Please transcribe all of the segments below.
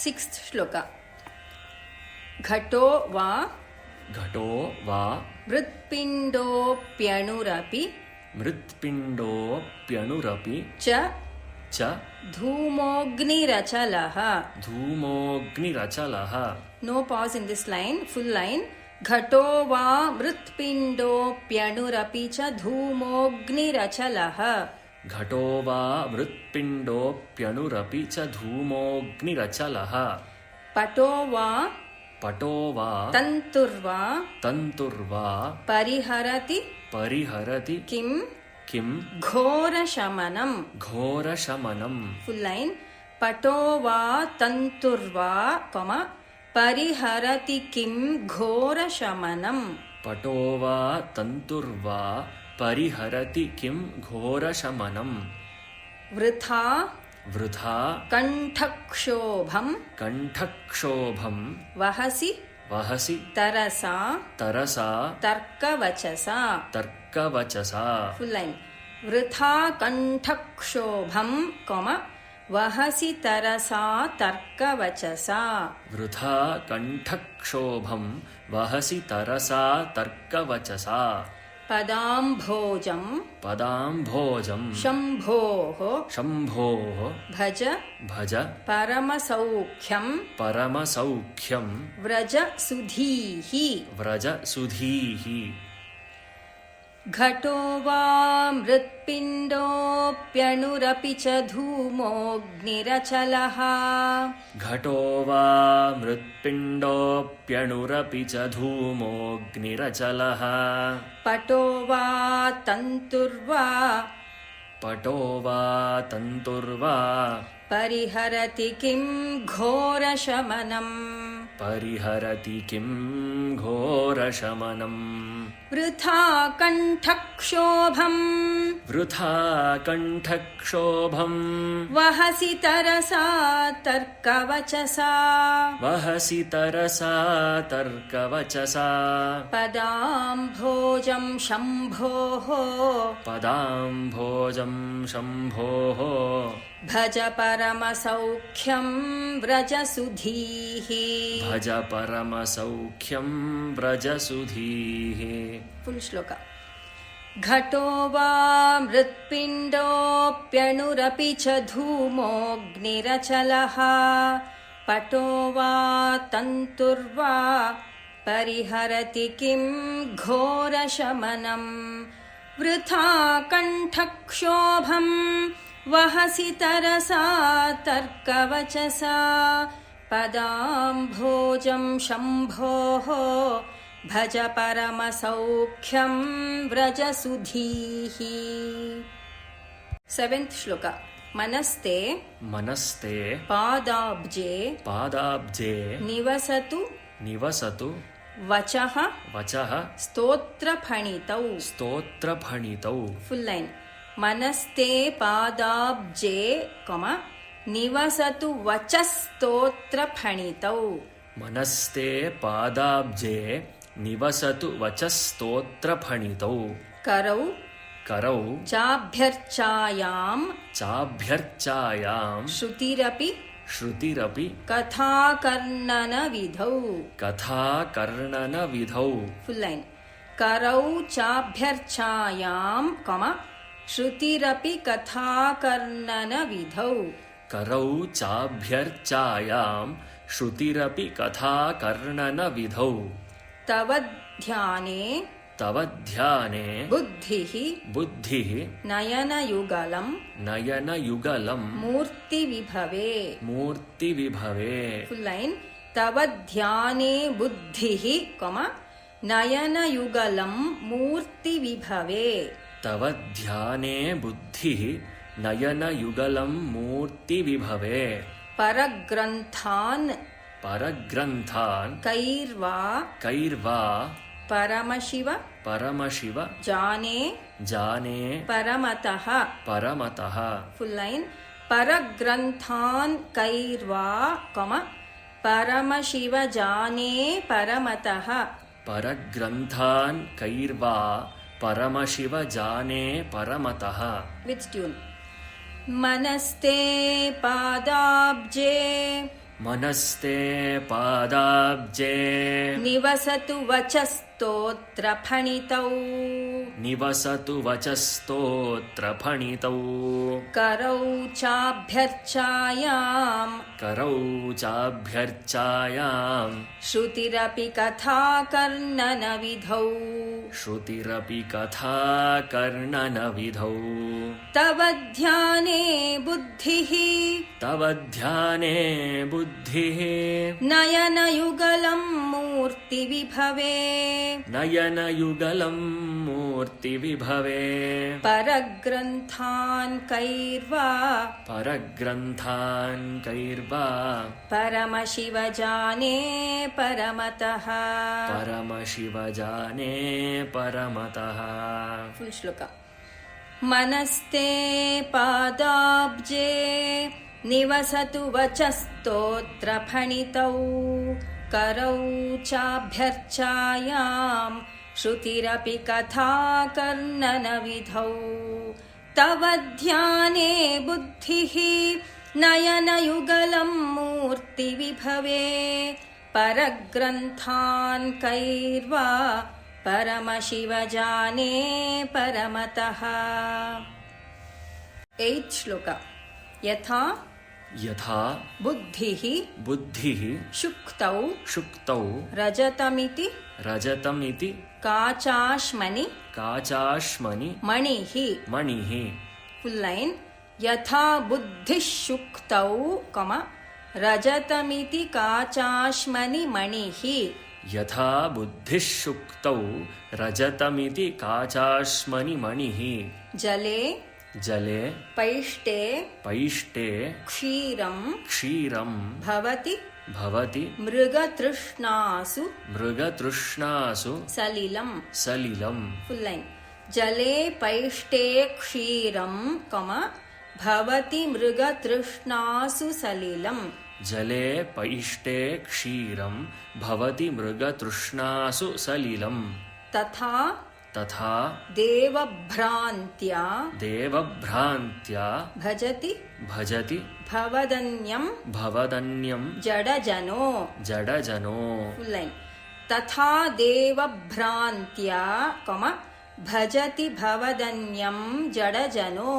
Sixth श्लोक घटो वा मृत्पिण्डोऽप्यणुरपि च धूमोऽग्निरचलः. No pause in this line, full line. घटो वा मृत्पिण्डोऽप्यणुरपि च धूमोऽग्निरचलः. घटो वा मृत्पिण्डोऽप्यणुरपि च धूमोऽग्निरचलः. पटो वा तन्तुर्वा परिहरति किं घोरशमनम्. Full line. पटो वा तन्तुर्वा परिहरति किं घोरशमनम्. पटो वा तन्तुर्वा परिहरति किं घोरशमनम्. वृथा कण्ठक्षोभम् वहसि तरसा तर्कवचसा. Full line. वृथा कण्ठक्षोभम् वहसि तरसा तर्कवचसा. वृथा कण्ठक्षोभम् वहसि तरसा तर्कवचसा. पदाम्भोजम् शम्भोः भज परमसौख्यम् व्रज सुधीः. घटो वा मृत्पिण्डोऽप्यणुरपि च धूमोऽग्निरचलः. घटो वा मृत्पिण्डोऽप्यणुरपि च धूमोऽग्निरचलः. पटो वा तन्तुर्वा परिहरति किं घोरशमनम्. वृथा कण्ठक्षोभम् वहसि तरसा तर्कवचसा. पदाम्भोजं शम्भोः भज परमसौख्यं व्रज सुधीः. फुल श्लोक. घटो वा मृत्पिण्डोऽप्यणुरपि च धूमोऽग्निरचलः. पटो वा तन्तुर्वा परिहरति किं घोरशमनम्. वृथा कण्ठक्षोभम् वहसि तरसा तर्कवचसा. पदाम्भोजं शम्भोः भज परमसौख्यं व्रज सुधीः. सेवेंथ श्लोक. मनस्ते पादाब्जे निवसतु वचः स्तोत्रफणितौ. Full line. मनस्ते पादाब्जे निवसतु वचस्तोत्रफणितौ. मनस्ते पादाब्जे निवसतु वचस्तोत्रफणितौ. करौ चाभ्यर्चायां श्रुतिरपि कथाकर्णनविधौ. Full line. करौ चाभ्यर्चायां श्रुतिरपि कथाकर्णनविधौ. करौ चाभ्यर्चायां श्रुतिरपि कथाकर्णनविधौ. तव ध्याने बुद्धिः नयनयुगलम् मूर्तिविभवे. Full line. तव ध्याने बुद्धिः नयनयुगलम् मूर्तिविभवे. तव ध्याने बुद्धिः नयनयुगलम् मूर्तिविभवे. परग्रन्थान् कैर्वा परमशिव जाने परमतः. Full line. परग्रन्थान् कैर्वा परमशिव जाने परमतः. परग्रन्थान् कैर्वा परमशिव जाने परमतः. With tune. मनस्ते पादाब्जे मनस्ते पादाब्जे निवसतु वचस्तोत्रफणितौ निवसतु वचस्तोत्रफणितौ करौ चाभ्यर्चायाम् करौ चाभ्यर्चायाम् श्रुतिरपि कथाकर्णनविधौ श्रुतिरपि कथा कर्णनविधौ तव ध्याने बुद्धिः तव ध्याने बुद्धिः नयनयुगलं मूर्तिविभवे नयनयुगलं मूर्तिविभवे परग्रन्थान् कैर्वा परग्रन्थान् कैर्वा परमशिवजाने परमतः परमशिवजाने परमतः फुल् श्लोक मनस्ते पादाब्जे निवसतु वचस्तोत्रफणितौ करौ चाभ्यर्चायाम् श्रुतिरपि कथाकर्णनविधौ तव ध्याने बुद्धिः नयनयुगलं मूर्तिविभवे परग्रन्थान् कैर्वा परमशिवजाने परमतः 8th श्लोक यथा यथा बुद्धिः बुद्धिः शुक्तौ शुक्तौ रजतमिति रजतमिति काचाश्मनि काचाश्मनि मणिः मणिः फुल् लैन् यथा बुद्धिः शुक्तौ रजतमिति काचाश्मनि मणिः यथा बुद्धिः शुक्तौ रजतमिति काचाश्मनि मणिः जले जले पैष्टे पैष्टे क्षीरं क्षीरं भवति भवति मृगतृष्णासु मृगतृष्णासु सलिलं सलिलं फुल् लैन् जले पैष्टे क्षीरं भवति मृगतृष्णासु सलिलं जले पैष्टे क्षीरं भवति मृगतृष्णासु सलिलं तथा तथा देवभ्रान्त्या देवभ्रान्त्या भजति भजति भवदन्यं भवदन्यं जडजनो जडजनो फुल् लैन् तथा देवभ्रान्त्या भजति भवदन्यं जडजनो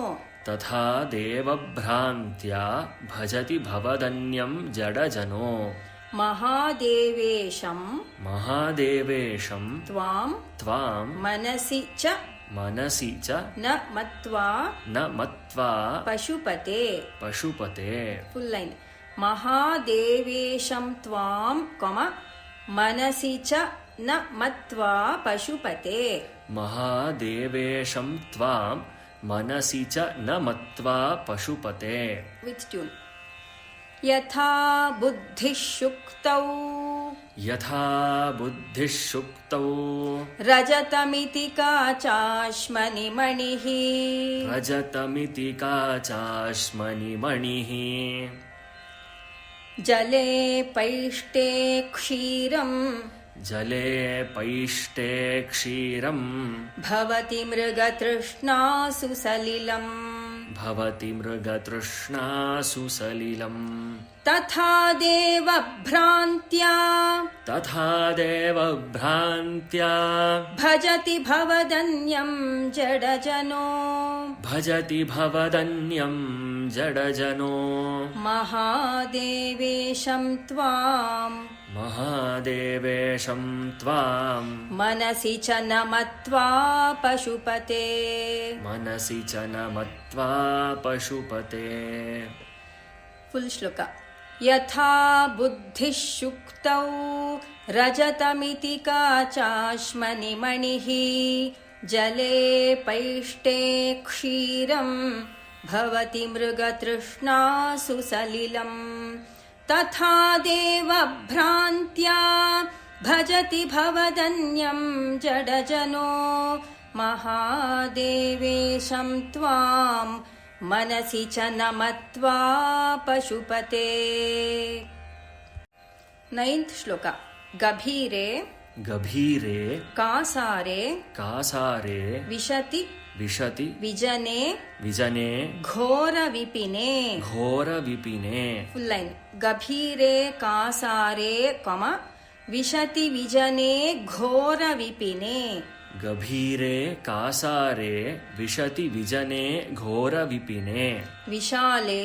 तथा देवभ्रान्त्या भजति भवदन्यं जडजनो महादेवेशं महादेवेशं त्वां त्वां मनसि च न मत्वा न मत्वा पशुपते पशुपते फुल् लैन् महादेवेशं त्वां मनसि च न मत्वा पशुपते महादेवेशं त्वां मनसि च न मत्वा पशुपते वित् ट्यून् यथा बुद्धिः शुक्तौ यथा बुद्धिः शुक्तौ रजतमिति काचाश्मनि मणिः रजतमिति काचाश्मनि मणिः जले पैष्टे क्षीरं जले पैष्टे क्षीरं भवति मृगतृष्णासु सलिलम् भवति मृगतृष्णासु सलिलम् तथा देवभ्रान्त्या भजति भवदन्यं जडजनो भजति भवदन्यं जडजनो महादेवेशं त्वां मनसि च न मत्वा पशुपते मनसि च न मत्वा पशुपते फुल् श्लोक यथा बुद्धिः शुक्तौ रजतमिति काचाश्मनि मणिः जले पैष्टे क्षीरं भवति मृगतृष्णासु सलिलम् तथा देवभ्रान्त्या भजति भवदन्यं जडजनो महादेवेशं त्वां मनसि च न मत्वा पशुपते 9th श्लोक गभीरे गभीरे कासारे कासारे विशति विशति विजने विजने घोरविपिने घोरविपिने फुल लाइन गभीरे कासारे विशति विजने घोरविपिने गभीरे कासारे विशति विजने घोरविपिने विशाले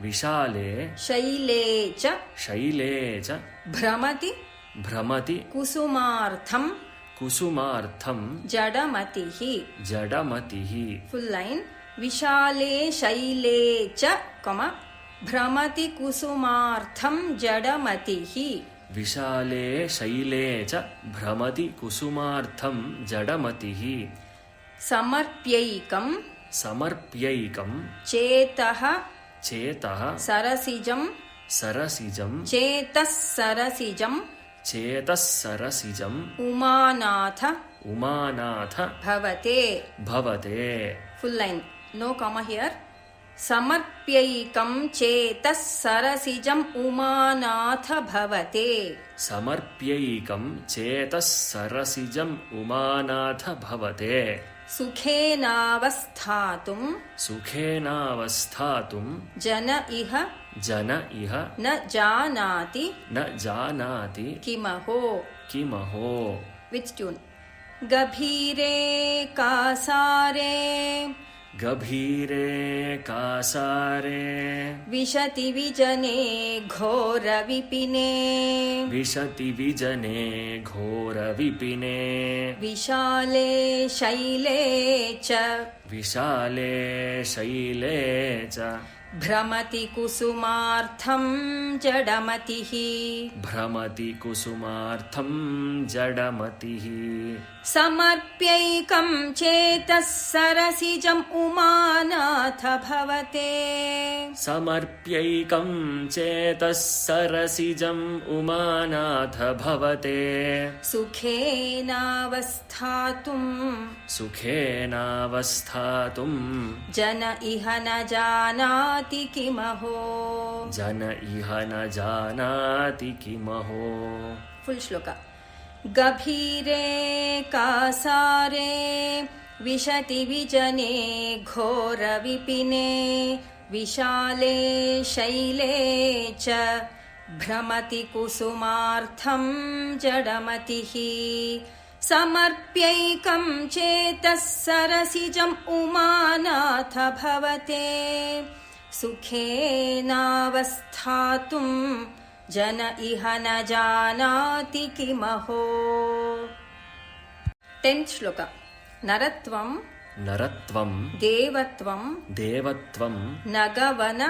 विशाले शैले च शैले च भ्रमति भ्रमति कुसुमार्थं कुसुमार्थं जडमतिः जडमतिः फुल लाइन विशाले शैले च भ्रमति कुसुमार्थं जडमतिः विशाले शैले च भ्रमति कुसुमार्थं जडमतिः समर्प्यैकं समर्प्यैकं चेतः चेतः सरसिजं सरसिजं चेतः सरसिजं चेतः सरसिजं उमानाथ उमानाथ भवते भवते full line no comma here समर्प्यैकं चेतः सरसिजं उमानाथ भवते समर्प्यैकं चेतः सरसिजं उमानाथ भवते सुखेनावस्थातुं सुखेनावस्थातुं जन इह जन इह न जानाति न जानाति किमहो किमहो विच ट्यून गभीरे कासारे गभीरे कासारे विशति विजने घोरविपिने विशति विजने घोरविपिने विशाले शैले च विशाले शैले च भ्रमति कुसुमार्थं जडमतिः भ्रमति कुसुमार्थं जडमतिः समर्प्यैकं चेतः सरसिजम् उमानाथ भवते समर्प्यैकं चेतः सरसिजम् उमानाथ भवते सुखेनावस्थातुं सुखेनावस्थातुं जन इह न जानाति किमहो जन इह न जानाति किमहो फुल श्लोक गभीरे कासारे विशति विजने घोरविपिने विशाले शैले च भ्रमति कुसुमार्थं जडमतिः समर्प्यैकं चेतः सरसिजम् उमानाथ भवते सुखेनावस्थातुं जन इह न जानाति किमहो 10th श्लोक नरत्वं नरत्वं देवत्वं देवत्वं नगवन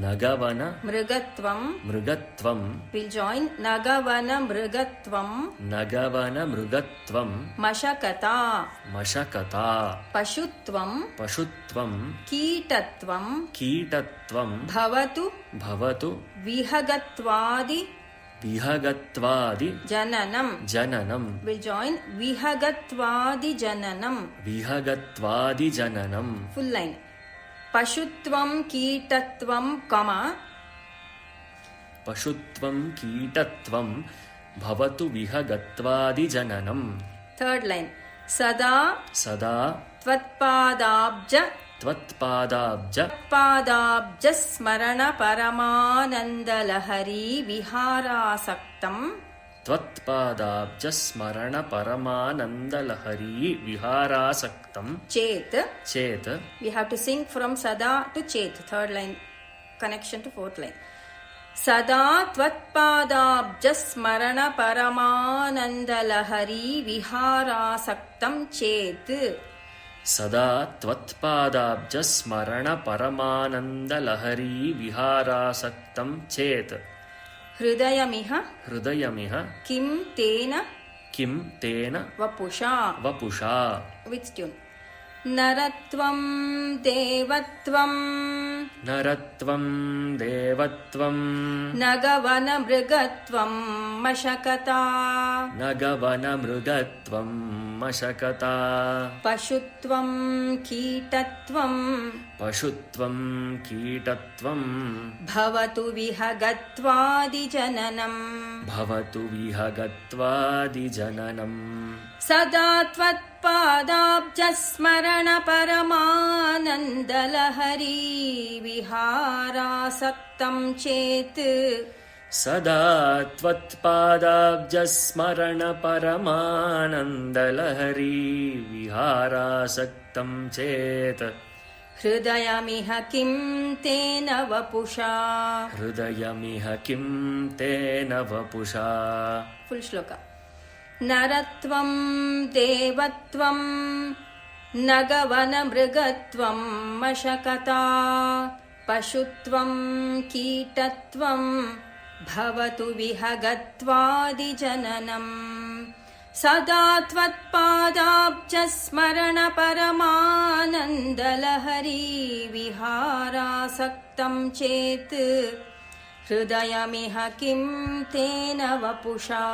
नगवन मृगत्वं मृगत्वं विल जॉइन नगवन मृगत्वं नगवन मृगत्वं मशकता मशकता पशुत्वं पशुत्वं कीटत्वं कीटत्वं भवतु भवतु विहगत्वादि विहगत्वादि जननं जननं विल जॉइन विहगत्वादि जननं विहगत्वादि जननं फुल लाइन पशुत्वं कीटत्वं पशुत्वं कीटत्वं भवतु विहगत्वादि जननं थर्ड लाइन सदा सदा त्वत्पादाब्ज स्मरण परमानन्दलहरी विहारासक्तं त्वत्पादाब्जस्मरण परमानन्दलहरी विहारासक्तं चेत् चेत् we have to sing from sada to chet third line connection to fourth line सदा त्वत्पादाब्जस्मरण परमानन्दलहरी विहारासक्तं चेत् सदा त्वत्पादाब्जस्मरण परमानन्दलहरी विहारासक्तं चेत् हृदयमिह हृदयमिह किं तेन किं तेन वपुषा वपुषा विच ट्यून नरत्वं देवत्वं नरत्वं देवत्वं नगवनमृगत्वं मशकता नगवनमृगत्वं मशकता पशुत्वं कीटत्वं पशुत्वं कीटत्वं भवतु विहगत्वादिजननम् भवतु विहगत्वादिजननम् सदा त्वत्पादाब्जस्मरण त्वत्पादाब्जस्मरण परमानन्दलहरी विहारासक्तं चेत् सदा त्वत्पादाब्जस्मरण परमानन्दलहरी विहारासक्तं चेत् हृदयमिह किं तेन वपुषा हृदयमिह किं तेन वपुषा फुल् श्लोक नरत्वं देवत्वं नगवनमृगत्वं मशकता पशुत्वं कीटत्वं भवतु विहगत्वादिजननम् सदा त्वत्पादाब्जस्मरण परमानन्दलहरी विहारासक्तं चेत् हृदयमिह किं तेन वपुषा